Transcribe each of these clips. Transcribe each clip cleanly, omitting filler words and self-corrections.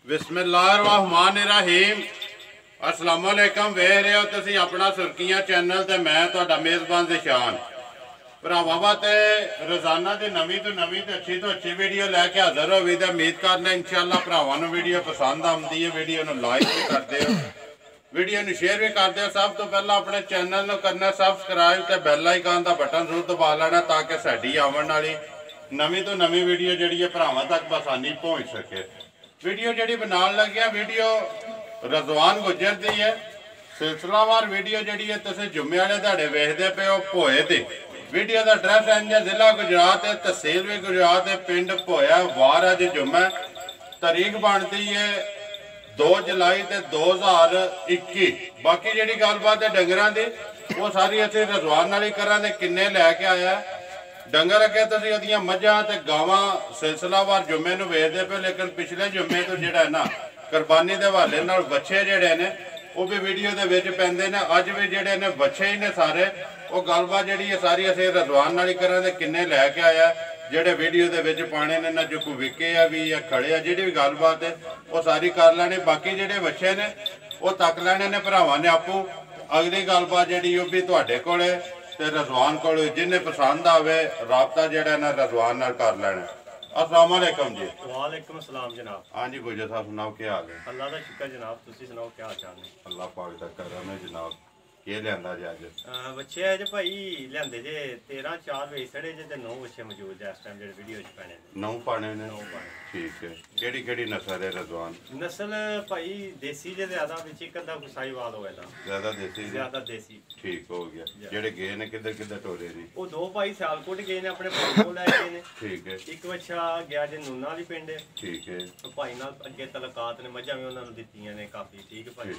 बिस्मिल्लाहिर्रहमानिर्रहीम अस्सलाम वालेकुम। वेख रहे हो तुसीं अपना सुर्खियां चैनल ते मैं तुहाडा मेज़बान ज़िशान भरावां वास्ते रोज़ाना की नवीं तो नवीं ते अच्छी वीडियो लैके हाज़र होवी ते उम्मीद करना इंशाअल्लाह भरावां नूं वीडियो पसंद आउंदी है। वीडियो नूं लाइक भी करदे हो, वीडियो नूं शेयर भी करदे हो। सब तो पहला अपने चैनल नूं करना सबसक्राइब ते बैल आइकन दा बटन जरूर दबा लेना ताकि साडी आउण वाली नवीं तो नवीं वीडियो जिहड़ी है भरावां तक आसानी पहुँच सके। वीडियो जी बनाने लगे वीडियो रजवान गुजर की है। सिलसिलावार वीडियो जी है तुम जुम्मे वाले दिहाड़े वेखते पे हो भोए दी। वीडियो का एड्रैस इंज जिला गुजरात है, तहसील भी गुजरात है, पिंड भोया, वार अज जुम्मा। तारीख बनती है 2 जुलाई 2021। बाकी जी गलबात है डंगर की वो सारी असीं रजवान वाली करा दे किन्ने लैके आया डंगर अगे तुम मझां ते गावां सिलसिलावार जुम्मे नूं वेचदे पे। लेकिन पिछले जुम्मे तो जिहड़ा ना कुरबानी के हवाले नाल बच्चे जिहड़े ने वो भी वीडियो दे विच पैंदे ने। अज भी जिहड़े ने बच्चे ही ने सारे वो गलबात जिहड़ी है सारी असीं रजवान वाली करा दे किन्ने लैके आया जिहड़े वीडियो दे विच पाने ने ना जो कोई विके आ भी या खड़े आ जिहड़ी भी गलबात है वो सारी कर लैनी। बाकी जिहड़े बच्चे ने वो तक लैने ने भरावां ने आपू। अगली गलबात जिहड़ी वो भी तुहाडे कोल ते रजवान को जिन्हें पसंद आवे राबता जिहड़ा ना रजवान नाल कर लेना। अस्सलाम वालेकुम जी। वालेकुम सलाम जनाब। हाँ जी गुजर साहब सुनाओ क्या हाल है? अल्लाह का शुक्र जनाब, तुसी सुनाओ क्या हाल चाल है? अल्लाह पाक दा करम है जनाब। के लियांदा जी अज? बच्चे अज भाई लियांदे जे 13 4 वेसड़े जे ते 9 बच्चे मौजूद है इस टाइम जेहड़े वीडियो च पैने ने। 9 पाने ने? 9 पाने। ठीक है। केड़ी नस्ल है रजवान? नस्ल भाई देसी जे ज्यादा विच एक अद्धा गुसाईवाल होवेला। ज्यादा देसी? ज्यादा देसी। ठीक हो गया। जेड़े गए ने किधर टोरे ने? वो 2 भाई सियालकोट गए ने अपने भाई को लेके ने। ठीक है। एक बच्चा गया जे नूना वाली पिंड। ठीक है। भाई नाल अगे तलकात ने मझां भी उन्हां नूं दित्तियां ने काफी। ठीक है भाई।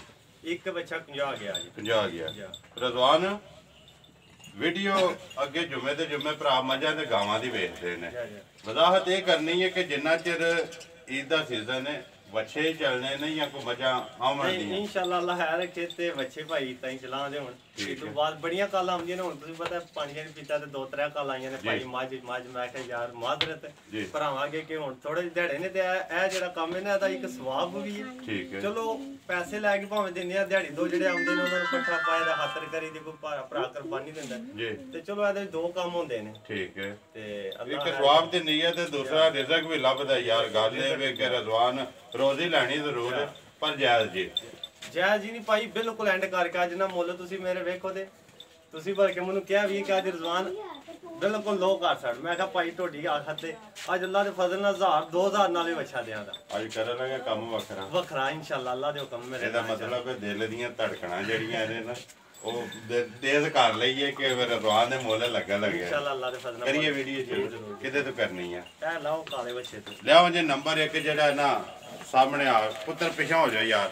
एक बच्चा 50 गया जी। 50 गया। रजवान वीडियो अगे जुम्मे ते जुम्मे भरा मझां ते गावां दी वेखदे ने। वजाहत ये करनी है कि जिन्ना चिर ईद दा सीजन है बच्चे ही चलने नहीं या कोई मझां आवन दी इंशाअल्लाह अल्लाह है रखे ते बच्चे भाई ताई चला दे हुन। इस तो बाद बड़ियां कॉल आउंदियां ने। हुन तुसीं पता पानी नहीं पीता ते 2-3 कॉल आईयां ने भाई मज मैं कहा यार माजरत भरावांगे कि हुन थोड़े दिहाड़े ने ते ए जेड़ा काम है ना एदा एक सवाब भी है। ठीक है। चलो पैसे लैके भावें दिंदे आ दिहाड़ी दो जेड़े आउंदे ने उन्हां नूं पट्ठा पाए दा खातर करी दी कोई भरा कुर्बानी दिंदा जी ते चलो एदे 2 काम होंदे ने। ठीक है। ते एक सवाब दी नीयत ते दूसरा रिज़क भी लभदा यार। गल ए वे कि रजवान रोजी लैनी जरूर है पर जायज जी। जायज ही नहीं भाई बिल्कुल एंड करके अज ना मुੱਲ तुसी मेरे वेखो ते तुसी बल्कि मैनू क्या भी कि अज रजवान बिल्कुल लो कर छड़। मैं कहा भाई टोडी आखत ते अज अल्लाह दे फजल नाल 1000-2000 नाल बच्चा देआं दा अज करन लगे काम वखरा इंशाअल्लाह अल्लाह दे हुक्म मेरे। एदा मतलब है दिल दीयां धड़कणां जेहड़ियां ने ना ओ तेज कर लईए कि रजवान दे मुੱਲ लगे इंशाअल्लाह अल्लाह दे फजल नाल करिए वीडियो जरूर किते तो करनी है। ए लाओ काले बच्चे तो लियाओ जी नंबर 1 जेड़ा ना सामने आ पुत्र पिछा हो जाओ यार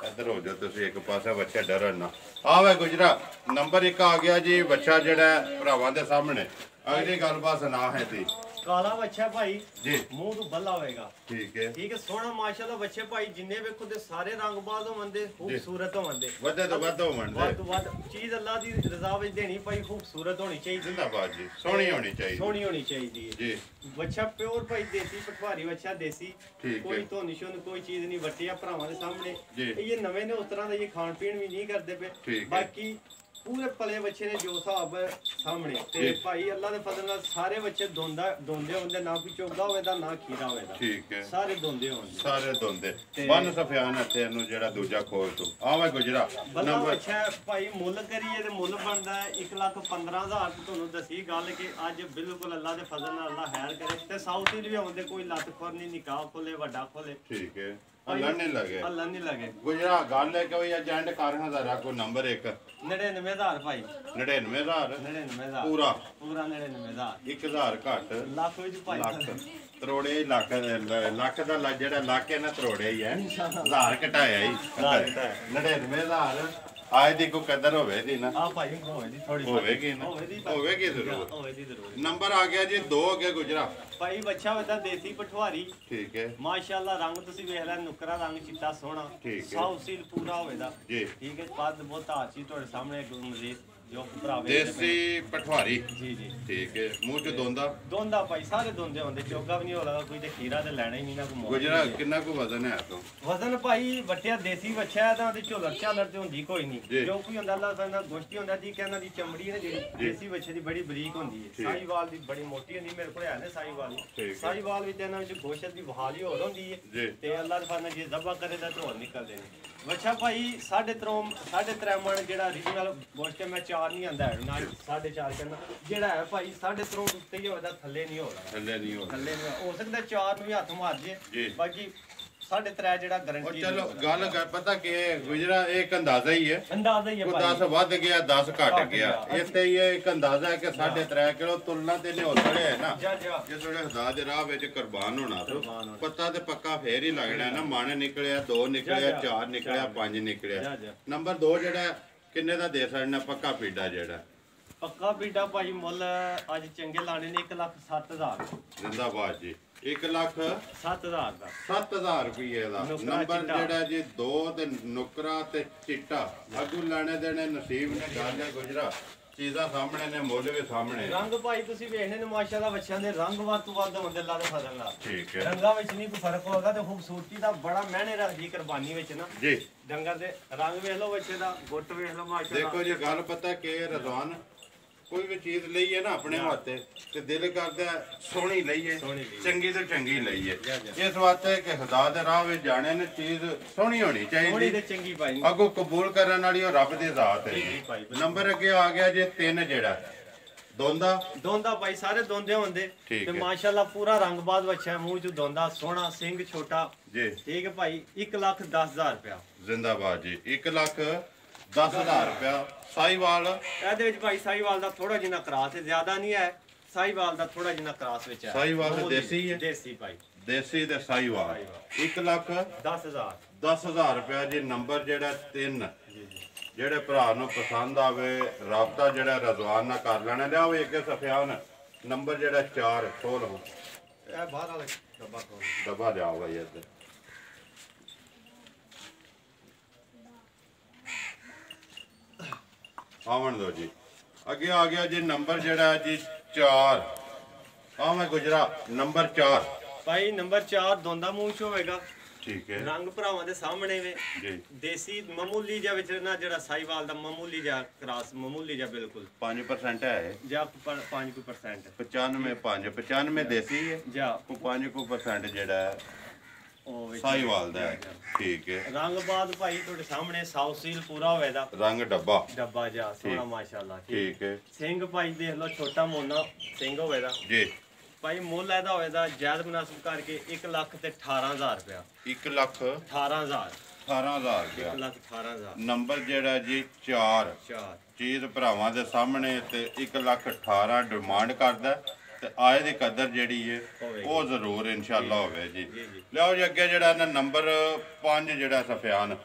इधर हो जाओ तुम एक पासे बच्चे डरन ना आवे गुजरा। नंबर 1 आ गया जी बच्चा जेड़ा भरावां दे सामने। अगली गलबात सुना है थी काला बच्चा भाई जी मुंह तो बल्ला होएगा। ठीक है। ठीक है सोना माशाल्लाह बच्चे भाई जिन्ने वेखो दे सारे रंगबाज होवंदे खूबसूरत होवंदे वदे तो वद होवंदे वद चीज अल्लाह दी रजा विच देनी भाई खूबसूरत होनी चाहिए। जिंदाबाद जी सोहनी होनी चाहिए। सोहनी होनी चाहिए जी। बच्चा प्योर भाई देसी पटवारी बच्चा देसी कोई तो निशान कोई चीज नहीं वटिया भरावां दे सामने। ये नवे ने उस तरह दा ये खान पीन भी नहीं करदे पे। बाकी पूरे पले बच्चे ने जो हिसाब सामने ते भाई अल्लाह दे फजल नाल सारे बच्चे दोंदे होंदे ना कोई चोगा होवेदा ना खीरा होवेदा। ठीक है। सारे दोंदे होंदे सारे दोंदे बन सफियान ते नु जेड़ा दूजा खोल तू आवे गुजरा नंबर अच्छा भाई मुੱਲ करिए ते मुੱਲ बनदा 1,15,000 ते तुहानू दसी गल कि अज बिल्कुल अल्लाह दे फजल नाल अल्लाह खैर करे ते साउथ भी आउंदे कोई लत खोरनी निकाह खोले वड्डा खोले। ठीक है। अल्लाह नहीं लगे गुजरा गल है कि भाई एजेंट कर हज़ारा को नंबर 1 99,000 भाई 99,000 पूरा 99,000 1000 घट लाख विच भाई तरोड़े लाख दा जेड़ा लाख है ना तरोड़े ही है 1000 घटाया ही 99,000 आज दी को कदर होवे दी ना हां भाई होवे दी थोड़ी होवेगी ना होवेगी जरूर। नंबर आ गया जी 2 हो गया गुजरा भाई बच्चा होता देसी पठवारी। ठीक है। माशाल्लाह रंग तुसी वेख ले नुकरा रंग चिट्टा सोहना। ठीक है। साउ सील पूरा होवेदा जी। ठीक है। पद बहुत अच्छी तोड़े सामने मजीद ਜੋ ਭਰਾ ਦੇਸੀ ਪਠਵਾਰੀ ਜੀ ਜੀ ਠੀਕ ਹੈ ਮੂੰਹ ਚ ਦੋਂਦਾ ਭਾਈ ਸਾਰੇ ਦੋਂਦੇ ਹੁੰਦੇ ਚੋਗਾ ਵੀ ਨਹੀਂ ਹੋਗਾ ਕੋਈ ਤੇ ਖੀਰਾ ਤੇ ਲੈਣਾ ਹੀ ਨਹੀਂ ਨਾ ਕੋ ਗੁਜਰਾ ਕਿੰਨਾ ਕੋ ਵਜ਼ਨ ਹੈ ਤੋਂ ਵਜ਼ਨ ਭਾਈ ਵੱਟਿਆ ਦੇਸੀ ਵੱਛਾ ਤਾਂ ਤੇ ਝੋਲਰ ਝਾਲਰ ਤੇ ਹੁੰਦੀ ਕੋਈ ਨਹੀਂ ਜੋ ਕੋਈ ਹੁੰਦਾ ਅੱਲਾ ਦਾ ਗੋਸ਼ਤੀ ਹੁੰਦਾ ਜੀ ਕਹਿੰਦਾ ਦੀ ਚਮੜੀ ਨੇ ਜਿਹੜੀ ਦੇਸੀ ਵੱਛੇ ਦੀ ਬੜੀ ਬਰੀਕ ਹੁੰਦੀ ਹੈ ਸਾਈਵਾਲ ਦੀ ਬੜੀ ਮੋਟੀ ਹੁੰਦੀ ਮੇਰੇ ਕੋਲ ਹੈ ਨੇ ਸਾਈਵਾਲ ਵਿੱਚ ਇਹਨਾਂ ਵਿੱਚ ਗੋਸ਼ਤ ਦੀ ਬਹਾਲੀ ਹੋਰ ਹੁੰਦੀ ਹੈ ਤੇ ਅੱਲਾ ਦੇ ਫਜ਼ਲ ਜੇ ਜ਼ਬਾ ਕਰੇ ਤਾਂ ਢੋਲ ਨਿਕਲਦੇ ਨੇ ਵੱਛਾ ਭਾਈ 3.5 ਮਣ ਜਿਹੜਾ ਰੀਜਨਲ ਗੋਸ਼ਤ ਮੈਂ 4 ਨਹੀਂ ਆਂਦਾ ਨਾ 4.5 ਕਰਨਾ ਜਿਹੜਾ ਹੈ ਭਾਈ 3.5 ਉੱਤੇ ਹੀ ਹੋਦਾ ਥੱਲੇ ਨਹੀਂ ਹੋਣਾ ਹੋ ਸਕਦਾ 4 ਨੂੰ ਵੀ ਹੱਥ ਮਾਰ ਜੇ ਬਾਕੀ 3.5 ਜਿਹੜਾ ਗਾਰੰਟੀ ਚਲੋ ਗੱਲ ਪਤਾ ਕਿ ਗੁਜਰਾ ਇੱਕ ਅੰਦਾਜ਼ਾ ਹੀ ਹੈ ਭਾਈ 10 ਵੱਧ ਗਿਆ 10 ਘਟ ਗਿਆ ਇੱਥੇ ਹੀ ਇੱਕ ਅੰਦਾਜ਼ਾ ਹੈ ਕਿ 3.5 ਕਿਲੋ ਤੁਲਨਾ ਤੇ ਨੇ ਉਤਰੇ ਹੈ ਨਾ ਜਿਸ ਵੇਲੇ ਖੁਦਾ ਦੇ ਰਾਹ ਵਿੱਚ ਕੁਰਬਾਨ ਹੋਣਾ ਪਤਾ ਤੇ ਪੱਕਾ ਫੇਰ ਹੀ ਲੱਗਣਾ ਨਾ ਮਣ ਨਿਕਲਿਆ 2 ਨਿਕਲਿਆ 4 ਨਿਕਲਿਆ 5 ਨਿਕਲਿਆ ਨੰਬਰ 2 ਜਿਹੜਾ ਕਿੰਨੇ ਦਾ ਦੇ ਸਕਣਾ ਪੱਕਾ ਪੀਡਾ ਜਿਹੜਾ ਪੱਕਾ ਪੀਡਾ ਭਾਈ ਮੁੱਲ ਅੱਜ ਚੰਗੇ ਲਾਣੇ ਨੇ 1,07,000 ਜ਼ਿੰਦਾਬਾਦ ਜੀ 1,07,000 ਦਾ 7,000 ਰੁਪਏ ਦਾ ਨੰਬਰ ਜਿਹੜਾ ਜੀ 2 ਤੇ ਨੁਕਰਾ ਤੇ ਚਿੱਟਾ ਅੱਗੂ ਲੈਣੇ ਦੇਣੇ ਨਸੀਬ ਨੇ ਗਾਜਾ ਗੁਜਰਾ ਚੀਜ਼ਾਂ ਸਾਹਮਣੇ ਨੇ ਮੁੱਲ ਵੀ ਸਾਹਮਣੇ ਰੰਗ ਭਾਈ ਤੁਸੀਂ ਵੇਖਣੇ ਨੇ ਮਾਸ਼ਾਅੱਲਾ ਬੱਚਿਆਂ ਦੇ ਰੰਗ ਵੱਧ ਤੋਂ ਵੱਧ ਹੁੰਦੇ ਅੱਲਾ ਦੇ ਫਜ਼ਲ ਨਾਲ ਠੀਕ ਹੈ ਰੰਗਾਂ ਵਿੱਚ ਨਹੀਂ ਕੋਈ ਫਰਕ ਹੋਗਾ ਤੇ ਖੂਬਸੂਰਤੀ ਦਾ ਬੜਾ ਮਹਿਨੇ ਰੱਖਦੀ ਕੁਰਬਾਨੀ ਵਿੱਚ ਨਾ ਜੀ ਡੰਗਰ ਦੇ ਰੰਗ ਵੇਖ ਲਓ ਬੱਚੇ ਦਾ ਗੁੱਟ ਵੇਖ ਲਓ ਮਾਸ਼ਾਅੱਲਾ ਦੇਖੋ ਜੀ ਗੱਲ ਪਤਾ ਕਿ ਰਜ਼ਵਾਨ ਕੋਈ ਵੀ ਚੀਜ਼ ਲਈਏ ਨਾ ਆਪਣੇ ਵਾਸਤੇ ਤੇ ਦਿਲ ਕਰਦਾ ਸੋਹਣੀ ਲਈਏ ਚੰਗੀ ਤੋਂ ਚੰਗੀ ਲਈਏ ਇਸ ਵਾਸਤੇ ਕਿ ਖੁਦਾ ਦੇ ਰਾਹ ਵਿੱਚ ਜਾਣੇ ਨੇ ਚੀਜ਼ ਸੋਹਣੀ ਹੋਣੀ ਚਾਹੀਦੀ ਅੱਗੋਂ ਕਬੂਲ ਕਰਨ ਵਾਲੀ ਉਹ ਰੱਬ ਦੀ ਜ਼ਾਤ ਹੈ ਨੰਬਰ ਅੱਗੇ ਆ ਗਿਆ ਜੇ 3 ਜਿਹੜਾ ਦੋਂਦਾ ਭਾਈ ਸਾਰੇ ਦੋਂਦੇ ਹੁੰਦੇ ਤੇ ਮਾਸ਼ਾਅੱਲਾ ਪੂਰਾ ਰੰਗਬਾਜ਼ ਬੱਚਾ ਮੂੰਹ ਚ ਦੋਂਦਾ ਸੋਹਣਾ ਸਿੰਘ ਛੋਟਾ ਜੀ ਠੀਕ ਹੈ ਭਾਈ 1,10,000 ਰੁਪਇਆ ਜ਼ਿੰਦਾਬਾਦ ਜੀ 1,10,000 ਰੁਪਇਆ ਸਾਈਵਾਲ ਇਹਦੇ ਵਿੱਚ ਭਾਈ ਸਾਈਵਾਲ ਦਾ ਥੋੜਾ ਜਿਹਾ ਕਰਾਸ ਹੈ ਜ਼ਿਆਦਾ ਨਹੀਂ ਹੈ ਸਾਈਵਾਲ ਦਾ ਥੋੜਾ ਜਿਹਾ ਕਰਾਸ ਵਿੱਚ ਹੈ ਸਾਈਵਾਲ ਤੇ ਦੇਸੀ ਹੈ ਦੇਸੀ ਭਾਈ ਦੇਸੀ ਤੇ ਸਾਈਵਾਲ 1,10,000 ਰੁਪਇਆ ਜੀ ਨੰਬਰ ਜਿਹੜਾ 3 ਜਿਹੜੇ ਭਰਾ ਨੂੰ ਪਸੰਦ ਆਵੇ ਰਾਬਤਾ ਜਿਹੜਾ ਰਜ਼ਵਾਨ ਨਾਲ ਕਰ ਲੈਣਾ ਲਿਆਓ ਅੱਗੇ ਸਫਿਆਨ ਨੰਬਰ ਜਿਹੜਾ 4 ਖੋਲ ਇਹ ਬਾਹਰ ਵਾਲਾ ਡੱਬਾ ਲਿਆਓ ਭਾਈ ਇੱਧਰ ਆਵਣ ਦੋ ਜੀ ਅੱਗੇ ਆ ਗਿਆ ਜੀ ਨੰਬਰ ਜਿਹੜਾ ਜੀ 4 ਮੈਂ ਗੁਜਰਾ ਨੰਬਰ 4 ਭਾਈ ਨੰਬਰ 4 ਦੋਂਦਾ ਮੂੰਹ ਚ ਹੋਵੇਗਾ ਠੀਕ ਹੈ ਰੰਗ ਭਰਾਵਾਂ ਦੇ ਸਾਹਮਣੇ ਵੇ ਜੀ ਦੇਸੀ ਮਾਮੂਲੀ ਜਿਹਾ ਵਿੱਚ ਨਾ ਜਿਹੜਾ ਸਾਈਵਾਲ ਦਾ ਮਾਮੂਲੀ ਜਿਹਾ ਕਰਾਸ ਮਾਮੂਲੀ ਜਿਹਾ ਬਿਲਕੁਲ 5% ਹੈ ਜਾਂ 5% 95 ਦੇਸੀ ਹੈ ਜਾਂ 5% ਜਿਹੜਾ ਹੈ ਸਾਈਵਾਲ ਦਾ ਠੀਕ ਹੈ ਰੰਗ ਬਾਦ ਭਾਈ ਤੁਹਾਡੇ ਸਾਹਮਣੇ ਸਾਊ ਸੀਲ ਪੂਰਾ ਹੋਵੇਗਾ ਰੰਗ ਡੱਬਾ ਜਾ ਸੋਹਣਾ ਮਾਸ਼ਾਅੱਲਾ ਠੀਕ ਹੈ ਸਿੰਘ ਭਾਈ ਦੇਖ ਲਓ ਛੋਟਾ ਮੋਨਾ ਸਿੰਘ ਹੋਵੇਗਾ ਜੀ ਭਾਈ ਮੁੱਲ ਇਹਦਾ ਹੋਵੇਗਾ ਜਾਇਜ਼ ਮੁਨਾਸਿਬ ਕਰਕੇ 1,18,000 ਰੁਪਇਆ 1,18,000 ਰੁਪਇਆ 1,18,000 ਨੰਬਰ ਜਿਹੜਾ ਜੀ 4 ਚੀਜ਼ ਭਰਾਵਾਂ ਦੇ ਸਾਹਮਣੇ ਤੇ 1,18,000 ਡਿਮਾਂਡ ਕਰਦਾ ਤੇ ਆਏ ਦੀ ਕਦਰ ਜਿਹੜੀ ਹੈ ਉਹ ਜ਼ਰੂਰ ਇਨਸ਼ਾਅੱਲਾ ਹੋਵੇ ਜੀ ਲਿਆਓ ਜੀ ਅੱਗੇ ਜਿਹੜਾ ਨਾ ਨੰਬਰ 5 ਜਿਹੜਾ ਸਫਿਆਨ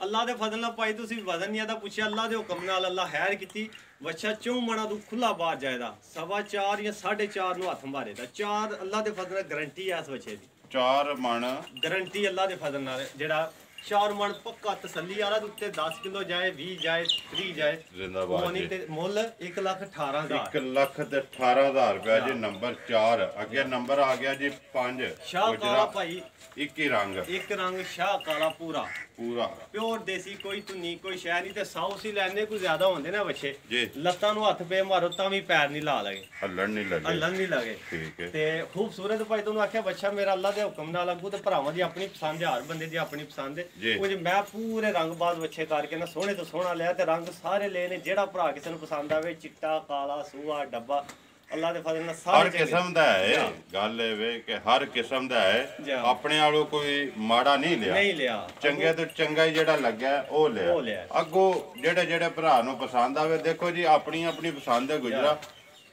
ਅੱਲਾ ਦੇ ਫਜ਼ਲ ਨਾਲ ਭਾਈ ਤੁਸੀਂ ਵਜ਼ਨ ਨਹੀਂ ਆਦਾ ਪੁੱਛਿਆ ਅੱਲਾ ਦੇ ਹੁਕਮ ਨਾਲ ਅੱਲਾ ਖੈਰ ਕੀਤੀ ਵੱਛਾ 4 ਮਣਾ ਤੋਂ ਖੁੱਲਾ ਬਾਹਰ ਜਾਇਦਾ 4.25 ਜਾਂ 4.5 ਨੂੰ ਹੱਥ ਮਾਰੇ ਦਾ 4 ਅੱਲਾ ਦੇ ਫਜ਼ਲ ਨਾਲ ਗਾਰੰਟੀ ਹੈ ਇਸ ਵੱਛੇ ਦੀ 4 ਮਣ ਗਾਰੰਟੀ ਅੱਲਾ ਦੇ ਫਜ਼ਲ ਨਾਲ ਜਿਹੜਾ 4 ਮਣ ਪੱਕਾ ਤਸੱਲੀ ਵਾਲਾ ਉੱਤੇ 10 ਕਿਲੋ ਜਾਏ 20 ਜਾਏ 30 ਜਾਏ ਜ਼ਿੰਦਾਬਾਦ ਜੀ ਤੇ ਮੁੱਲ 1,18,000 1,18,000 ਰੁਪਏ ਜੀ ਨੰਬਰ 4 ਅੱਗੇ ਨੰਬਰ ਆ ਗਿਆ ਜੀ 5 ਸ਼ਾਹ ਕਾਲਾ ਭਾਈ ਇੱਕ ਰੰਗ ਸ਼ਾਹ ਕਾਲਾ ਪੂਰਾ ਪਿਓਰ ਦੇਸੀ ਕੋਈ ਧੁੰਨੀ ਕੋਈ ਸ਼ੈ ਨਹੀਂ ਤੇ ਸਾਊ ਸੀ ਲੈਣੇ ਕੋਈ ਜ਼ਿਆਦਾ ਹੁੰਦੇ ਨਾ ਵੱਛੇ ਲੱਤਾਂ ਨੂੰ ਹੱਥ ਪੇ ਮਾਰੋ ਤਾਂ ਵੀ ਪੈਰ ਨਹੀਂ ਲਾ ਲਗੇ ਹੱਲਣ ਨਹੀਂ ਲਗੇ ਠੀਕ ਹੈ ਤੇ ਖੂਬਸੂਰਤ ਭਾਈ ਤੁਹਾਨੂੰ ਆਖਿਆ ਬੱਚਾ ਮੇਰਾ ਅੱਲਾ ਦੇ ਹੁਕਮ ਨਾਲ ਲੱਗੂ ਤੇ ਭਰਾਵਾਂ ਦੀ ਆਪਣੀ ਪਸੰਦ ਹਰ ਬੰਦੇ ਦੀ ਆਪਣੀ ਪਸੰਦ ਹੈ ਕੁਝ ਮੈਂ ਪੂਰੇ ਰੰਗਬਾਜ਼ ਵੱਛੇ ਕਰਕੇ ਨਾ ਸੋਹਣੇ ਤੋਂ ਸੋਹਣਾ ਲਿਆ ਤੇ ਰੰਗ ਸਾਰੇ ਲਏ ਨੇ ਜਿਹੜਾ ਭਰਾ ਕਿਸੇ ਨੂੰ ਪਸੰਦ ਆਵੇ ਚਿੱਟਾ ਕਾਲਾ ਸੂਆ ਡੱਬਾ ਅੱਲਾ ਦੇ ਫਜ਼ਲ ਨਾਲ ਹਰ ਕਿਸਮ ਦਾ ਹੈ ਗੱਲ ਇਹ ਵੇ ਕਿ ਹਰ ਕਿਸਮ ਦਾ ਹੈ ਆਪਣੇ ਵਾਲੋ ਕੋਈ ਮਾੜਾ ਨਹੀਂ ਲਿਆ ਚੰਗੇ ਤੋਂ ਚੰਗਾ ਹੀ ਜਿਹੜਾ ਲੱਗਾ ਉਹ ਲਿਆ ਅੱਗੋਂ ਜਿਹੜੇ ਭਰਾ ਨੂੰ ਪਸੰਦ ਆਵੇ ਦੇਖੋ ਜੀ ਆਪਣੀ ਪਸੰਦ ਹੈ ਗੁਜਰਾ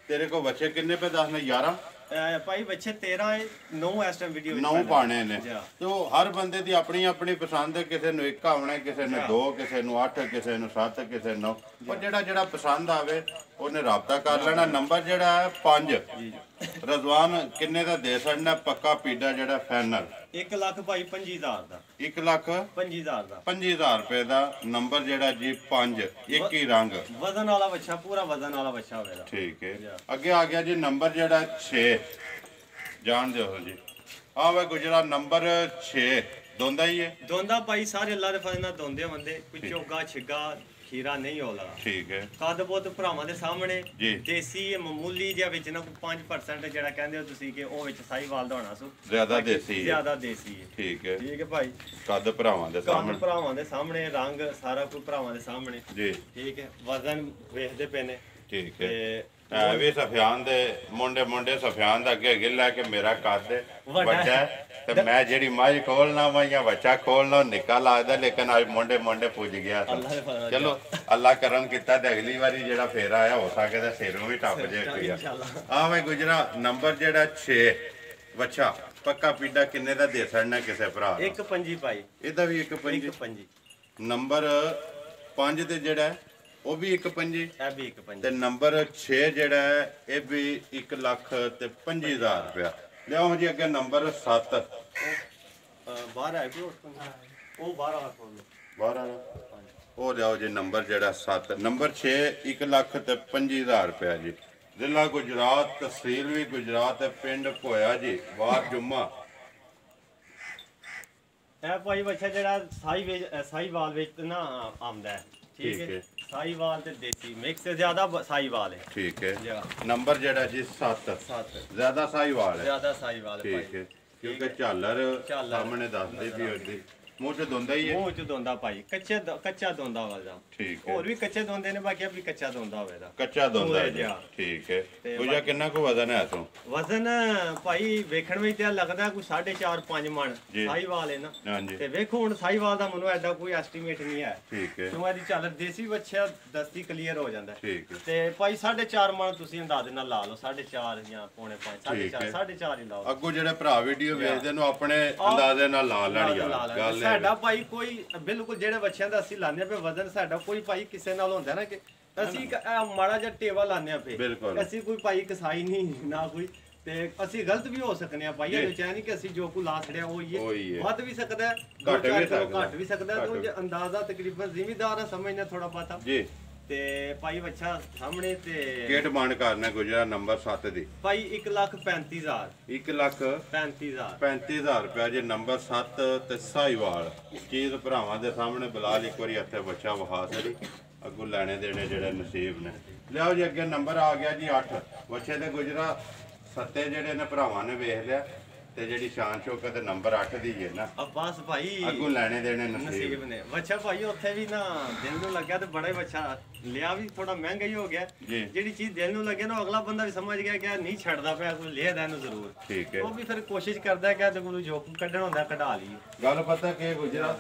ਤੇਰੇ ਕੋ ਬੱਚੇ ਕਿੰਨੇ ਪੇ ਦੱਸ ਨੇ 11 ਭਾਈ ਬੱਚੇ 13 ਹੈ 9 ਇਸ ਟਾਈਮ ਵੀਡੀਓ 9 ਪਾਣੇ ਨੇ ਤੇ ਹਰ ਬੰਦੇ ਦੀ ਆਪਣੀ ਪਸੰਦ ਹੈ ਕਿਸੇ ਨੂੰ 1 ਆਉਣਾ ਕਿਸੇ ਨੂੰ 2 ਕਿਸੇ ਨੂੰ 8 ਕਿਸੇ ਨੂੰ 7 ਕਿਸੇ ਨੂੰ 9 ਪਰ ਜਿਹੜਾ ਪਸੰਦ ਆਵੇ ਉਹਨੇ ਰਾਬਤਾ ਕਰ ਲੈਣਾ। ਨੰਬਰ ਜਿਹੜਾ ਹੈ 5 ਰਜ਼ਵਾਨ ਕਿੰਨੇ ਦਾ ਦੇ ਛੱਡਣਾ ਪੱਕਾ ਪੀਡਾ ਜਿਹੜਾ ਫਾਈਨਲ? 1 ਲੱਖ ਭਾਈ 25,000 ਦਾ। 1 ਲੱਖ 25,000 ਦਾ। 25,000 ਰੁਪਏ ਦਾ ਨੰਬਰ ਜਿਹੜਾ ਜੀ 5 ਇੱਕ ਹੀ ਰੰਗ ਵਜ਼ਨ ਵਾਲਾ ਬੱਚਾ, ਪੂਰਾ ਵਜ਼ਨ ਵਾਲਾ ਬੱਚਾ ਹੋਵੇਗਾ। ਠੀਕ ਹੈ। ਅੱਗੇ ਆ ਗਿਆ ਜੀ ਨੰਬਰ ਜਿਹੜਾ 6 ਜਾਣ ਦਿਓ ਜੀ। ਆ ਵੇ ਗੁਜਰਾ ਨੰਬਰ 6 ਦੋਂਦਾ ਹੀ ਹੈ। ਦੋਂਦਾ ਭਾਈ ਸਾਰੇ ਅੱਲਾ ਦੇ ਫਜ਼ਲ ਨਾਲ ਦੋਂਦੇ ਬੰਦੇ, ਕੋਈ ਚੋਗਾ ਛਿੱਗਾ ਖੀਰਾ ਨਹੀਂ ਹੋਲਾ। ਠੀਕ ਹੈ। ਕੱਦ ਬਹੁਤ ਭਰਾਵਾਂ ਦੇ ਸਾਹਮਣੇ ਜੀ। ਦੇਸੀ ਮਾਮੂਲੀ ਜਿਹਾ ਵਿੱਚ ਨਾ 5% ਜਿਹੜਾ ਕਹਿੰਦੇ ਹੋ ਤੁਸੀਂ ਕਿ ਉਹ ਵਿੱਚ ਸਾਹੀਵਾਲ ਦਾ ਹੋਣਾ ਸੋ ਜ਼ਿਆਦਾ ਦੇਸੀ ਹੈ। ਜ਼ਿਆਦਾ ਦੇਸੀ ਹੈ। ਠੀਕ ਹੈ। ਠੀਕ ਹੈ ਭਾਈ। ਕੱਦ ਭਰਾਵਾਂ ਦੇ ਸਾਹਮਣੇ, ਕੱਦ ਭਰਾਵਾਂ ਦੇ ਸਾਹਮਣੇ, ਰੰਗ ਸਾਰਾ ਕੁਝ ਭਰਾਵਾਂ ਦੇ ਸਾਹਮਣੇ ਜੀ। ਠੀਕ ਹੈ। ਵਜ਼ਨ ਵੇਖਦੇ ਪਏ ਨੇ। ਠੀਕ ਹੈ। ਐ ਵੀ ਸਫਿਆਨ ਦੇ ਮੁੰਡੇ ਸਫਿਆਨ ਦਾ ਅੱਗੇ ਅੱਗੇ ਲੈ ਕੇ ਮੇਰਾ ਕੱਦ ਵੱਡਾ ਤੇ ਮੈਂ ਜਿਹੜੀ ਮੱਝ ਖੋਲਣਾ ਵਾ ਜਾਂ ਬੱਚਾ ਖੋਲਣਾ ਨਿੱਕਾ ਲੱਗਦਾ, ਲੇਕਿਨ ਅੱਜ ਮੁੰਡੇ ਪੁੱਜ ਗਿਆ। ਚਲੋ ਅੱਲਾ ਕਰਮ ਕੀਤਾ ਤੇ ਅਗਲੀ ਵਾਰੀ ਜਿਹੜਾ ਫੇਰਾ ਆਇਆ ਹੋ ਸਕਦਾ ਸਿਰੋਂ ਵੀ ਟੱਪ ਜੇ ਕੋਈ ਆ ਵੇ ਗੁਜਰਾ ਨੰਬਰ ਜਿਹੜਾ 6 ਬੱਚਾ ਪੱਕਾ ਪੀਡਾ ਕਿੰਨੇ ਦਾ ਦੇ ਛੱਡਣਾ ਕਿਸੇ ਭਰਾ? 1.5 ਭਾਈ। ਇਹਦਾ ਵੀ 1.5 ਨੰਬਰ 5 ਤੇ ਜਿਹੜਾ ਉਹ ਵੀ 1.5 ਇਹ ਵੀ 1.5 ਤੇ ਨੰਬਰ 6 ਜਿਹੜਾ ਹੈ ਇਹ ਵੀ 1 ਲੱਖ ਤੇ 25,000 ਰੁਪਇਆ। ਲਿਆਓ ਜੀ ਅੱਗੇ ਨੰਬਰ 7 ਬਾਹਰ ਆ ਗਿਆ ਉਹ ਬਾਹਰ ਆ ਬਾਹਰ ਆ ਉਹ ਲਿਆਓ ਜੀ ਨੰਬਰ ਜਿਹੜਾ 7 ਨੰਬਰ 6 1 ਲੱਖ ਤੇ 25,000 ਰੁਪਇਆ ਜੀ। ਜ਼ਿਲ੍ਹਾ ਗੁਜਰਾਤ, ਤਹਿਸੀਲ ਵੀ ਗੁਜਰਾਤ ਹੈ, ਪਿੰਡ ਭੋਇਆ ਜੀ, ਵਾਰ ਜੁਮਾ। ਇਹ ਭਾਈ ਬੱਚਾ ਜਿਹੜਾ ਸਾਹੀਵਾਲ ਵਿੱਚ ਨਾ ਆਉਂਦਾ ਹੈ। ਠੀਕ ਹੈ। ਸਾਹੀਵਾਲ ਤੇ ਦੇਸੀ ਮਿਕਸ ਜ਼ਿਆਦਾ ਸਾਹੀਵਾਲ ਹੈ। ਠੀਕ ਹੈ। ਨੰਬਰ ਜਿਹੜਾ ਜੀ 7 ਜ਼ਿਆਦਾ ਸਾਹੀਵਾਲ ਹੈ। ਜ਼ਿਆਦਾ ਸਾਹੀਵਾਲ ਹੈ। ਠੀਕ ਹੈ। ਕਿਉਂਕਿ ਝਾਲਰ ਸਾਹਮਣੇ ਦੱਸਦੇ ਵੀ ਉਹਦੀ ਮੂੰਹ ਚ ਦੋਂਦਾ ਹੀ ਹੈ। ਮੂੰਹ ਚ ਦੋਂਦਾ ਭਾਈ, ਕੱਚਾ ਦੋਂਦਾ ਵਾਲਾ। ਠੀਕ ਹੈ। ਹੋਰ ਵੀ ਕੱਚੇ ਦੋਂਦੇ ਨੇ, ਬਾਕੀ ਵੀ ਕੱਚਾ ਦੋਂਦਾ ਹੋਵੇਗਾ। ਕੱਚਾ ਦੋਂਦਾ ਹੈ। ਠੀਕ ਹੈ। ਗੁਜਾ ਕਿੰਨਾ ਕੁ ਵਜ਼ਨ ਹੈ ਇਥੋਂ? ਵਜ਼ਨ ਭਾਈ ਵੇਖਣ ਵਿੱਚ ਤੇ ਲੱਗਦਾ ਕੋਈ 4.5-5 ਮਣ ਸਾਹੀਵਾਲ ਹੈ ਨਾ। ਹਾਂਜੀ। ਤੇ ਵੇਖੋ ਹੁਣ ਸਾਹੀਵਾਲ ਦਾ ਮੈਨੂੰ ਐਡਾ ਕੋਈ ਐਸਟੀਮੇਟ ਨਹੀਂ ਹੈ। ਠੀਕ ਹੈ। ਕਿਉਂ ਇਹਦੀ ਝਾਲਰ ਦੇਸੀ ਬੱਚਾ ਦਸਤੀ ਕਲੀਅਰ ਹੋ ਜਾਂਦਾ। ਠੀਕ ਹੈ। ਤੇ ਭਾਈ 4.5 ਮਣ ਤੁਸੀਂ ਅੰਦਾਜ਼ੇ ਨਾਲ ਲਾ ਲਓ, 4.5 ਜਾਂ ਪੌਣੇ 5, 4.5 ਹੀ ਲਾਓ। ਅੱਗੋਂ ਜਿਹੜੇ ਭਰਾ ਵੀਡੀਓ ਵੇਖਦੇ ਨੇ ਆਪਣੇ ਅੰਦਾਜ਼ੇ ਨਾਲ ਲਾ ਲੈਣੀ ਗੱਲ। ਸਾਡਾ ਭਾਈ ਕੋਈ ਬਿਲਕੁਲ ਜਿਹੜੇ ਬੱਚਿਆਂ ਦਾ ਅਸੀਂ ਲਾਉਂਦੇ ਪਏ ਵਜ਼ਨ ਸਾਡਾ ਕੋਈ ਭਾਈ ਕਿਸੇ ਨਾਲ ਹੁੰਦਾ ਨਾ ਕਿ ਅਸੀਂ ਮਾੜਾ ਜਿਹਾ ਟੇਵਾ ਲਾਉਂਦੇ ਪਏ, ਅਸੀਂ ਕੋਈ ਭਾਈ ਕਸਾਈ ਨਹੀਂ ਨਾ ਕੋਈ, ਤੇ ਅਸੀਂ ਗਲਤ ਵੀ ਹੋ ਸਕਨੇ ਆ ਭਾਈ। ਇਹ ਚਾਹ ਨਹੀਂ ਕਿ ਅਸੀਂ ਜੋ ਕੋ ਲਾ ਛੜਿਆ ਉਹ ਹੀ ਹੈ, ਵੱਧ ਵੀ ਸਕਦਾ ਹੈ, ਘੱਟ ਵੀ ਸਕਦਾ। ਤੇ ਅੰਦਾਜ਼ਾ ਤਕਰੀਬਨ ਜ਼ਿਮੀਦਾਰ ਆ ਸਮਝਣਾ ਥੋੜਾ ਪਤਾ ਜੀ। ਤੇ ਭਾਈ ਬੱਚਾ ਸਾਹਮਣੇ ਤੇ ਕੀ ਡਿਮਾਂਡ ਕਰਨਾ ਗੁਜਰਾ ਨੰਬਰ 7 ਦੀ? ਭਾਈ 1,35,000 1,35,000 ਰੁਪਇਆ ਜੇ ਨੰਬਰ 7 ਤੇ ਸਾਹੀਵਾਲ ਚੀਜ਼ ਭਰਾਵਾਂ ਦੇ ਸਾਹਮਣੇ ਬਲਾਲ ਇੱਕ ਵਾਰੀ ਇੱਥੇ ਬੱਚਾ ਵਹਾ ਸੜੀ ਅੱਗੋਂ ਲੈਣੇ ਦੇਣੇ ਜਿਹੜੇ ਨਸੀਬ ਨੇ। ਲਿਆਓ ਜੀ ਅੱਗੇ ਨੰਬਰ ਆ ਗਿਆ ਜੀ 8 ਬੱਚੇ ਦੇ ਗੁਜਰਾ ਸੱਤੇ ਜਿਹੜੇ ਨੇ ਭਰਾਵਾਂ ਨੇ ਵੇਖ ਲਿਆ ਤੇ ਜਿਹੜੀ ਸ਼ਾਨ ਸ਼ੌਕਤ ਨੰਬਰ 8 ਦੀ ਹੈ ਨਾ ਅब्बास ਭਾਈ ਅੱਗੋਂ ਲੈਣੇ ਦੇਣੇ ਨਸੀਬ ਨੇ। ਬੱਚਾ ਭਾਈ ਉੱਥੇ ਵੀ ਨਾ ਦਿਲ ਨੂੰ ਲੱਗਿਆ ਤੇ ਬੜਾ ਹੀ ਬੱਚਾ ਲਿਆ ਵੀ ਥੋੜਾ ਮਹਿੰਗਾ ਹੀ ਹੋ ਗਿਆ। ਜਿਹੜੀ ਚੀਜ਼ ਦਿਲ ਨੂੰ ਲੱਗੇ ਨਾ ਅਗਲਾ ਬੰਦਾ ਵੀ ਸਮਝ ਗਿਆ ਕਿ ਨਹੀਂ ਛੱਡਦਾ ਪਿਆ, ਕੋਈ ਲਿਆ ਦਾ ਇਹਨੂੰ ਜ਼ਰੂਰ। ਠੀਕ ਹੈ। ਉਹ ਵੀ ਫਿਰ ਕੋਸ਼ਿਸ਼ ਕਰਦਾ ਕਿ ਤੇ ਕੋਈ ਜੋ ਕੱਢਣ ਹੁੰਦਾ ਕਢਾ ਲਈ। ਗੱਲ ਪਤਾ ਕਿ ਗੁਜਰਾ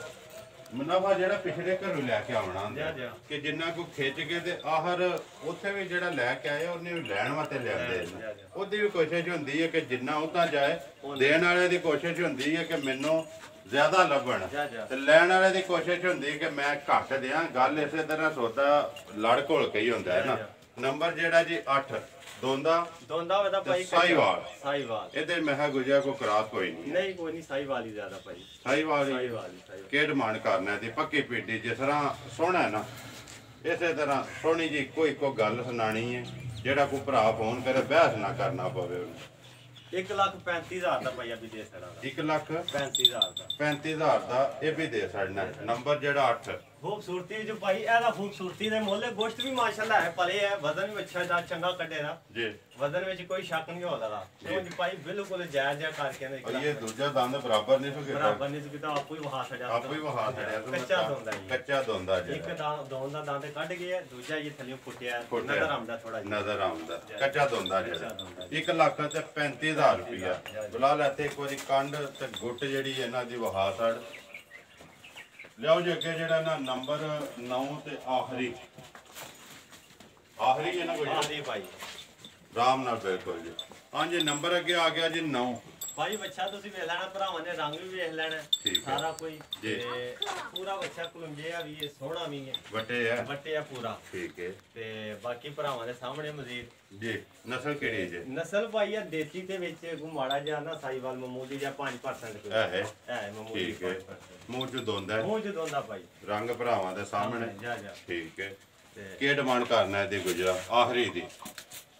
ਮੁਨਾਫਾ ਜਿਹੜਾ ਪਿਛਲੇ ਘਰੋਂ ਲੈ ਕੇ ਆਉਣਾ ਹੁੰਦਾ ਕਿ ਜਿੰਨਾ ਕੋ ਖਿੱਚ ਕੇ ਤੇ ਆਹਰ ਉੱਥੇ ਵੀ ਜਿਹੜਾ ਲੈ ਕੇ ਆਇਆ ਉਹਨੇ ਵੀ ਲੈਣ ਵਾਸਤੇ ਲਿਆਂਦੇ ਉਹਦੀ ਵੀ ਕੋਸ਼ਿਸ਼ ਹੁੰਦੀ ਹੈ ਕਿ ਜਿੰਨਾ ਉਤਾਂ ਜਾਏ। ਦੇਣ ਵਾਲੇ ਦੀ ਕੋਸ਼ਿਸ਼ ਹੁੰਦੀ ਹੈ ਕਿ ਮੈਨੂੰ ਜ਼ਿਆਦਾ ਲੱਭਣ ਤੇ ਲੈਣ ਵਾਲੇ ਦੀ ਕੋਸ਼ਿਸ਼ ਹੁੰਦੀ ਹੈ ਕਿ ਮੈਂ ਘੱਟ ਦਿਆਂ। ਗੱਲ ਇਸੇ ਤਰ੍ਹਾਂ ਸੌਦਾ ਲੜ ਘੁਲ ਕੇ ਹੀ ਹੁੰਦਾ ਹੈ ਨਾ। ਨੰਬਰ ਜਿਹੜਾ ਜੀ 8 ਦੋਂਦਾ ਹੋਵੇ ਤਾਂ ਭਾਈ ਸਾਹੀਵਾਲ ਇਹਦੇ ਮੈਂ ਗੁਜਿਆ ਕੋ ਕਰਾਸ ਕੋਈ ਨਹੀਂ ਕੋਈ ਨਹੀਂ ਸਾਹੀਵਾਲ ਹੀ ਜ਼ਿਆਦਾ ਭਾਈ। ਸਾਹੀਵਾਲ ਕੀ ਡਿਮਾਂਡ ਕਰਨਾ ਦੀ ਪੱਕੀ ਪੀਡੀ ਜਿਸ ਤਰ੍ਹਾਂ ਸੋਹਣਾ ਨਾ ਇਸੇ ਤਰ੍ਹਾਂ ਸੋਹਣੀ ਜੀ ਕੋਈ ਗੱਲ ਸੁਣਾਣੀ ਹੈ ਜਿਹੜਾ ਕੋਈ ਭਰਾ ਫੋਨ ਕਰੇ ਬਹਿਸ ਨਾ ਕਰਨਾ ਪਵੇ ਉਹਨੂੰ। 1,35,000 ਦਾ ਭਾਈ ਵੀ ਦੇ ਸਕਦਾ। 1,35,000 ਦਾ ਇਹ ਵੀ ਦੇ ਸਕਦਾ। ਨੰਬਰ ਜਿਹੜਾ 8 ਖੂਬਸੂਰਤੀ ਜੋ ਭਾਈ ਇਹਦਾ ਖੂਬਸੂਰਤੀ ਦੇ ਮੁੱਲ ਗੋਸ਼ਤ ਵੀ ਮਾਸ਼ਾਅੱਲਾ ਹੈ ਪਲੇ ਹੈ, ਵਜ਼ਨ ਵੀ ਅੱਛਾ ਦਾ ਚੰਗਾ ਕੱਢੇਗਾ ਜੀ। ਵਜ਼ਨ ਵਿੱਚ ਕੋਈ ਸ਼ੱਕ ਨਹੀਂ ਹੋਦਾ ਕਿਉਂ ਜੀ ਭਾਈ ਬਿਲਕੁਲ ਜਾਇਜ਼ ਜਿਹਾ ਕਰਕੇ ਨੇ। ਇਹ ਦੂਜਾ ਦੰਦ ਬਰਾਬਰ ਨਹੀਂ ਸੁਕਿਆ ਆਪੋ ਹੀ ਵਹਾ ਛੜਿਆ ਕੱਚਾ ਦੋਂਦਾ ਜੀ। ਇੱਕ ਦੋਨ ਦਾ ਦੰਦ ਕੱਢ ਗਿਆ, ਦੂਜਾ ਇਹ ਥੱਲੇ ਫੁੱਟਿਆ ਨਜ਼ਰ ਆਉਂਦਾ ਥੋੜਾ ਜਿਹਾ ਨਜ਼ਰ ਆਉਂਦਾ ਕੱਚਾ ਦੋਂਦਾ ਜਿਹੜਾ 1,35,000 ਰੁਪਇਆ। ਬੁਲਾ ਲੈਤੇ ਇੱਕ ਵਾਰੀ ਕੰਡ ਤੇ ਗੁੱਟ ਜਿਹੜੀ ਇਹਨਾਂ ਦੀ ਵਹਾ ਛੜ। ਲਿਆਓ ਜੀ ਅੱਗੇ ਜਿਹੜਾ ਨਾ ਨੰਬਰ 9 ਤੇ ਆਖਰੀ ਹੈ ਨਾ ਕੋਈ ਭਾਈ ਰਾਮ ਨਾਲ ਬਿਲਕੁਲ ਜੀ। ਹਾਂਜੀ ਨੰਬਰ ਅੱਗੇ ਆ ਗਿਆ ਜੀ 9 ਭਾਈ ਬੱਚਾ ਤੁਸੀਂ ਵੇਖ ਲੈਣਾ, ਭਰਾਵਾਂ ਨੇ ਰੰਗ ਵੀ ਵੇਖ ਲੈਣਾ ਸਾਰਾ ਕੋਈ ਤੇ ਪੂਰਾ ਬੱਚਾ ਕੁਲੰਜਿਆ ਵੀ ਹੈ, ਸੋਹਣਾ ਵੀ ਹੈ, ਵੱਟੇ ਆ ਪੂਰਾ। ਠੀਕ ਹੈ। ਤੇ ਬਾਕੀ ਭਰਾਵਾਂ ਦੇ ਸਾਹਮਣੇ ਮਜ਼ੀਦ ਜੀ ਨਸਲ ਕਿਹੜੀ ਜੇ? ਨਸਲ ਭਾਈ ਆ ਦੇਸੀ ਦੇ ਵਿੱਚ ਮਾੜਾ ਜਿਹਾ ਨਾ ਸਾਈਵਾਲ ਮਾਮੂਲੀ ਜਾਂ 5% ਹੈ ਮਾਮੂਲੀ। ਠੀਕ ਹੈ। ਮੂੰਹ ਚ ਦੋਂਦਾ ਭਾਈ, ਰੰਗ ਭਰਾਵਾਂ ਦੇ ਸਾਹਮਣੇ। ਜਾ ਠੀਕ ਹੈ। ਕੀ ਡਿਮਾਂਡ ਕਰਨਾ ਇਹਦੀ ਗੁਜਰਾ ਆਖਰੀ ਦੀ?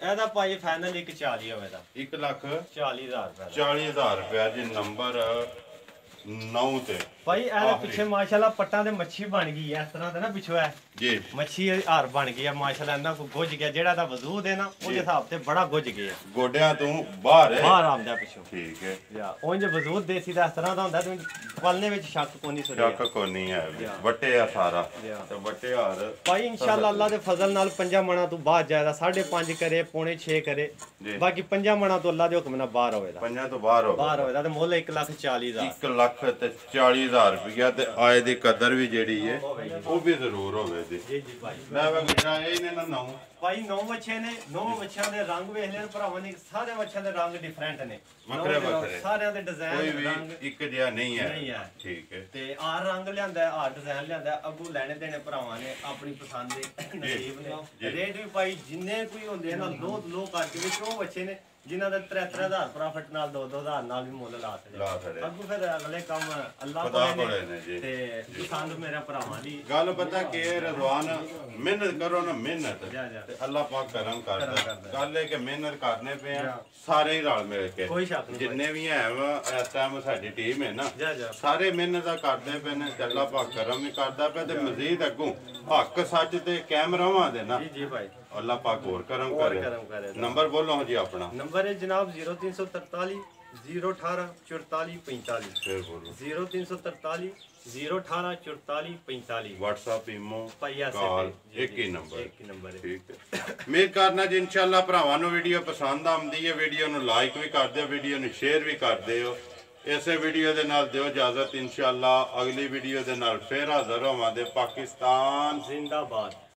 ਇਹਦਾ ਭਾਈ ਫਾਈਨਲ 140 ਹੋਵੇਗਾ। 1,40,000 ਰੁਪਏ। 40,000 ਰੁਪਏ ਜੀ। ਨੰਬਰ 9 ਤੇ ਭਾਈ ਇਹਦੇ ਪਿੱਛੇ ਮਾਸ਼ਾਅੱਲਾ ਪੱਟਾਂ ਦੇ ਮੱਛੀ ਬਣ ਗਈ ਹੈ, ਇਸ ਤਰ੍ਹਾਂ ਦਾ ਨਾ ਪਿੱਛੋਂ ਹੈ ਜੀ ਮੱਛੀ ਹਾਰ ਬਣ ਗਈ ਹੈ ਮਾਸ਼ਾਅੱਲਾ। ਇਹਨਾਂ ਕੋ ਗੁੱਜ ਗਿਆ, ਜਿਹੜਾ ਦਾ ਵਜੂਦ ਹੈ ਨਾ ਉਹਦੇ ਹਿਸਾਬ ਤੇ ਬੜਾ ਗੁੱਜ ਗਿਆ, ਗੋਡਿਆਂ ਤੋਂ ਬਾਹਰ ਆਉਂਦਾ ਪਿੱਛੋਂ। ਠੀਕ ਹੈ। ਉਂਝ ਵਜੂਦ ਦੇਸੀ ਦਾ ਇਸ ਤਰ੍ਹਾਂ ਦਾ ਹੁੰਦਾ, ਤੇ ਪਲਨੇ ਵਿੱਚ ਸ਼ੱਕ ਕੋਈ ਨਹੀਂ ਸ਼ੱਕ ਕੋਈ ਨਹੀਂ ਹੈ। ਵੱਟੇ ਆ ਸਾਰਾ ਤੇ ਵੱਟੇ ਹਾਰ ਭਾਈ ਇਨਸ਼ਾਅੱਲਾ ਅੱਲਾ ਦੇ ਫਜ਼ਲ ਨਾਲ 5 ਮਣਾ ਤੋਂ ਬਾਅਦ ਜਾਇਦਾ 5.5 ਕਰੇ, ਪੌਣੇ 6 ਕਰੇ, ਬਾਕੀ 5 ਮਣਾ ਤੋਂ ਅੱਲਾ ਦੇ ਹੁਕਮ ਨਾਲ ਬਾਹਰ ਹੋਵੇਗਾ। 5 ਤੋਂ ਬਾਹਰ ਹੋਵੇਗਾ ਤੇ ਮੁੱਲ 1,40,000। 1,40,000 ਰੁਪਇਆ। ਤੇ ਆਏ ਦੀ ਕਦਰ ਵੀ ਜਿਹੜੀ ਹੈ ਉਹ ਵੀ ਜ਼ਰੂਰ ਹੋਵੇ ਜੀ। ਜੀ ਭਾਈ ਲੈ ਵਾ ਗੁਜਰਾ ਇਹ ਨੇ ਨਾ 9 ਭਾਈ 9 ਬੱਚੇ ਨੇ, 9 ਬੱਚਿਆਂ ਦੇ ਰੰਗ ਵੇਖ ਲੈਣ ਭਰਾਵਾਂ ਨੇ, ਸਾਰੇ ਬੱਚਿਆਂ ਦੇ ਰੰਗ ਡਿਫਰੈਂਟ ਨੇ, ਵੱਖਰੇ ਸਾਰਿਆਂ ਦੇ ਡਿਜ਼ਾਈਨ ਕੋਈ ਵੀ ਇੱਕ ਜਿਹਾ ਨਹੀਂ ਹੈ। ਠੀਕ ਹੈ। ਤੇ ਆਰ ਰੰਗ ਲਿਆਂਦਾ, ਆਰ ਡਿਜ਼ਾਈਨ ਲਿਆਂਦਾ, ਅੱਗੂ ਲੈਣੇ ਦੇਣੇ ਭਰਾਵਾਂ ਨੇ ਆਪਣੀ ਪਸੰਦ ਦੇ ਨਸੀਬ ਨੇ। ਰੇਟ ਵੀ ਭਾਈ ਜਿੰਨੇ ਕੋਈ ਹੁੰਦੇ ਨਾ ਲੋ ਕਰਕੇ ਵਿੱਚ ਉਹ ਬੱਚੇ ਨੇ ਜਿਨ੍ਹਾਂ ਦਾ 3,000 ਪ੍ਰੋਫਿਟ ਨਾਲ 2,000 ਨਾਲ ਵੀ ਮੁੱਲ ਲਾ ਸਕਦੇ। ਅੱਗੂ ਫਿਰ ਅਗਲੇ ਕੰਮ ਅੱਲਾਹ ਕੋਲੇ ਨੇ ਤੇ ਪਸੰਦ ਮੇਰਾ ਭਰਾਵਾਂ ਦੀ ਗੱਲ ਪਤਾ ਕਿ ਰਜ਼ਵਾਨ ਮਿਹਨਤ ਕਰੋ ਨਾ, ਮਿਹਨਤ ਤੇ ਅੱਲਾਹ ਪਾਕ ਕਰਮ ਕਰਦਾ। ਗੱਲ ਇਹ ਕਿ ਮਿਹਨਤ ਕਰਨੇ ਪਏ ਆ ਸਾਰੇ ਹੀ ਰਲ ਮਿਲ ਕੇ, ਜਿੰਨੇ ਵੀ ਹੈ ਇਸ ਟਾਈਮ ਸਾਡੀ ਟੀਮ ਹੈ ਨਾ, ਸਾਰੇ ਮਿਹਨਤ ਕਰਦੇ ਪਏ ਨੇ ਤੇ ਅੱਲਾਹ ਪਾਕ ਕਰਮ ਵੀ ਕਰਦਾ ਪਿਆ। ਤੇ ਮਜ਼ੀਦ ਅੱਗੋਂ ਹੱਕ ਸੱਚ ਤੇ ਕਾਇਮ ਰਵਾਂ ਦੇ ਨਾ ਜੀ ਭਾਈ, ਅੱਲਾਹ ਪਾਕ ਹੋਰ ਕਰਮ ਕਰੇ। ਨੰਬਰ ਬੋਲੋ ਜੀ ਆਪਣਾ। ਨੰਬਰ ਹੈ ਜਨਾਬ 0343 018 44 45। ਫਿਰ ਬੋਲੋ 0343 018 44 45। WhatsApp ਈਮੋ ਕਾਲ ਇੱਕ ਹੀ ਨੰਬਰ। ਠੀਕ ਹੈ। ਉਮੀਦ ਕਰਨਾ ਜੀ ਇਨਸ਼ਾਅੱਲਾ ਭਰਾਵਾਂ ਨੂੰ ਵੀਡੀਓ ਪਸੰਦ ਆਉਂਦੀ ਹੈ। ਵੀਡੀਓ ਨੂੰ ਲਾਈਕ ਵੀ ਕਰ ਦਿਓ, ਵੀਡੀਓ ਨੂੰ ਸ਼ੇਅਰ ਵੀ ਕਰ ਦਿਓ। ਇਸੇ ਵੀਡੀਓ ਦੇ ਨਾਲ ਦਿਓ ਇਜਾਜ਼ਤ। ਇਨਸ਼ਾਅੱਲਾ ਅਗਲੀ ਵੀਡੀਓ ਦੇ ਨਾਲ ਫੇਰ ਹਾਜ਼ਰ ਹੋਵਾਂਗੇ। ਪਾਕਿਸਤਾਨ ਜ਼ਿੰਦਾਬਾਦ।